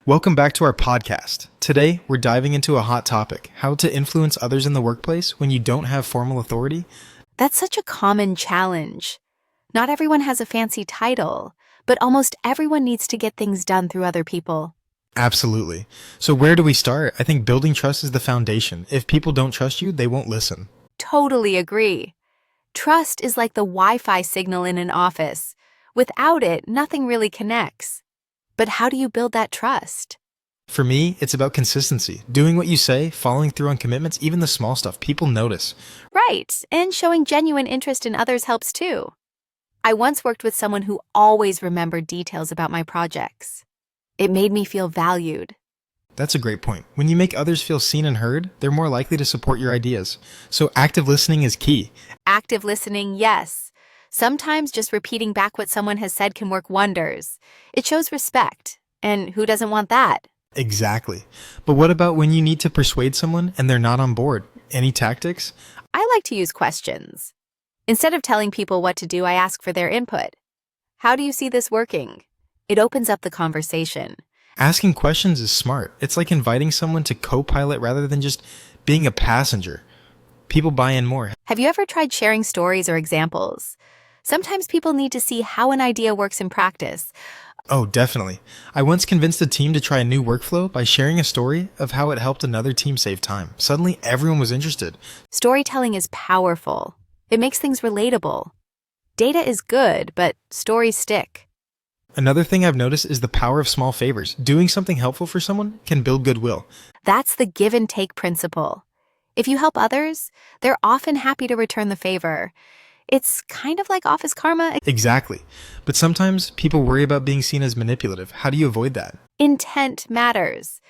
Welcome back to our podcast. Today, we're diving into a hot topic, how to influence others in the workplace when you don't have formal authority. That's such a common challenge. Not everyone has a fancy title, but almost everyone needs to get things done through other people. Absolutely. So where do we start? I think building trust is the foundation. If people don't trust you, they won't listen. Totally agree. Trust is like the Wi-Fi signal in an office. Without it, nothing really connects. But how do you build that trust? For me, it's about consistency. Doing what you say, following through on commitments, even the small stuff. People notice. Right, and showing genuine interest in others helps too. I once worked with someone who always remembered details about my projects. It made me feel valued. That's a great point. When you make others feel seen and heard, they're more likely to support your ideas. So active listening is key. Active listening, yes. Sometimes just repeating back what someone has said can work wonders. It shows respect, and who doesn't want that? Exactly. But what about when you need to persuade someone and they're not on board? Any tactics? I like to use questions. Instead of telling people what to do, I ask for their input. How do you see this working? It opens up the conversation. Asking questions is smart. It's like inviting someone to co-pilot rather than just being a passenger. People buy in more. Have you ever tried sharing stories or examples? Sometimes people need to see how an idea works in practice. Oh, definitely. I once convinced a team to try a new workflow by sharing a story of how it helped another team save time. Suddenly, everyone was interested. Storytelling is powerful. It makes things relatable. Data is good, but stories stick. Another thing I've noticed is the power of small favors. Doing something helpful for someone can build goodwill. That's the give and take principle. If you help others, they're often happy to return the favor. It's kind of like office karma. Exactly. But sometimes people worry about being seen as manipulative. How do you avoid that? Intent matters.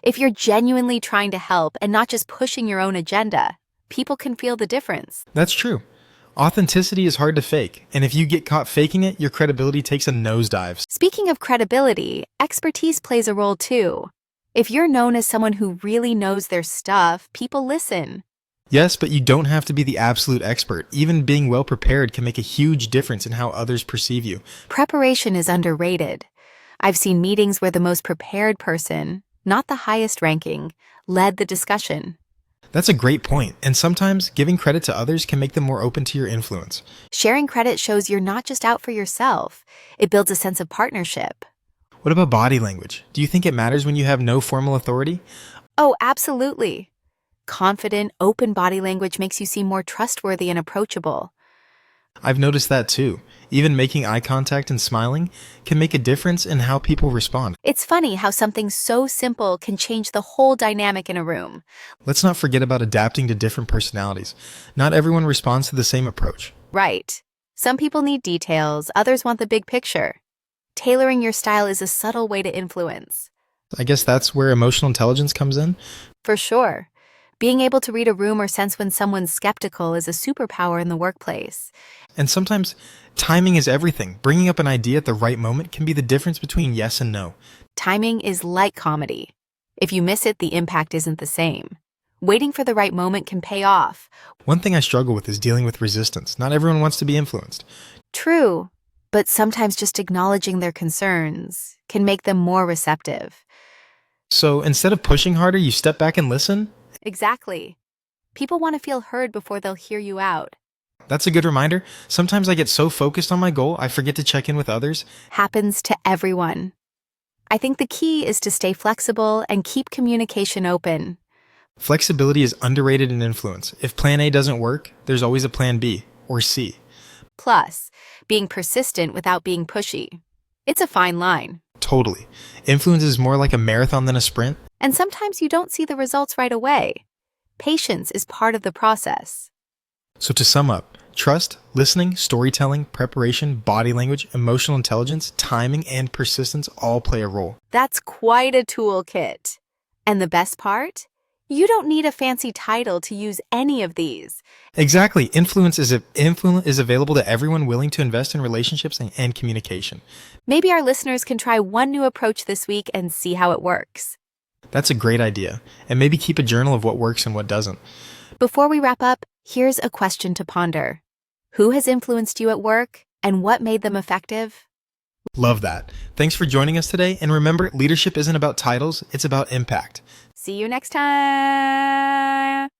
If you're genuinely trying to help and not just pushing your own agenda, people can feel the difference. That's true. Authenticity is hard to fake, and if you get caught faking it, your credibility takes a nosedive. Speaking of credibility, expertise plays a role too. If you're known as someone who really knows their stuff, people listen. Yes, but you don't have to be the absolute expert. Even being well prepared can make a huge difference in how others perceive you. Preparation is underrated. I've seen meetings where the most prepared person, not the highest ranking, led the discussion. That's a great point, and sometimes giving credit to others can make them more open to your influence. Sharing credit shows you're not just out for yourself. It builds a sense of partnership. What about body language? Do you think it matters when you have no formal authority? Oh, absolutely. Confident, open body language makes you seem more trustworthy and approachable. I've noticed that too. Even making eye contact and smiling can make a difference in how people respond. It's funny how something so simple can change the whole dynamic in a room. Let's not forget about adapting to different personalities. Not everyone responds to the same approach. Right. Some people need details, others want the big picture. Tailoring your style is a subtle way to influence. I guess that's where emotional intelligence comes in. For sure. Being able to read a room or sense when someone's skeptical is a superpower in the workplace. And sometimes timing is everything. Bringing up an idea at the right moment can be the difference between yes and no. Timing is like comedy. If you miss it, the impact isn't the same. Waiting for the right moment can pay off. One thing I struggle with is dealing with resistance. Not everyone wants to be influenced. True, but sometimes just acknowledging their concerns can make them more receptive. So instead of pushing harder, you step back and listen? Exactly. People want to feel heard before they'll hear you out. That's a good reminder. Sometimes I get so focused on my goal, I forget to check in with others. Happens to everyone. I think the key is to stay flexible and keep communication open. Flexibility is underrated in influence. If plan A doesn't work, there's always a plan B or C. Plus, being persistent without being pushy. It's a fine line. Totally. Influence is more like a marathon than a sprint. And sometimes you don't see the results right away. Patience is part of the process. So to sum up, trust, listening, storytelling, preparation, body language, emotional intelligence, timing, and persistence all play a role. That's quite a toolkit. And the best part? You don't need a fancy title to use any of these. Exactly. Influence is available to everyone willing to invest in relationships and communication. Maybe our listeners can try one new approach this week and see how it works. That's a great idea. And maybe keep a journal of what works and what doesn't. Before we wrap up, here's a question to ponder. Who has influenced you at work, and what made them effective? Love that. Thanks for joining us today. And remember, leadership isn't about titles, it's about impact. See you next time.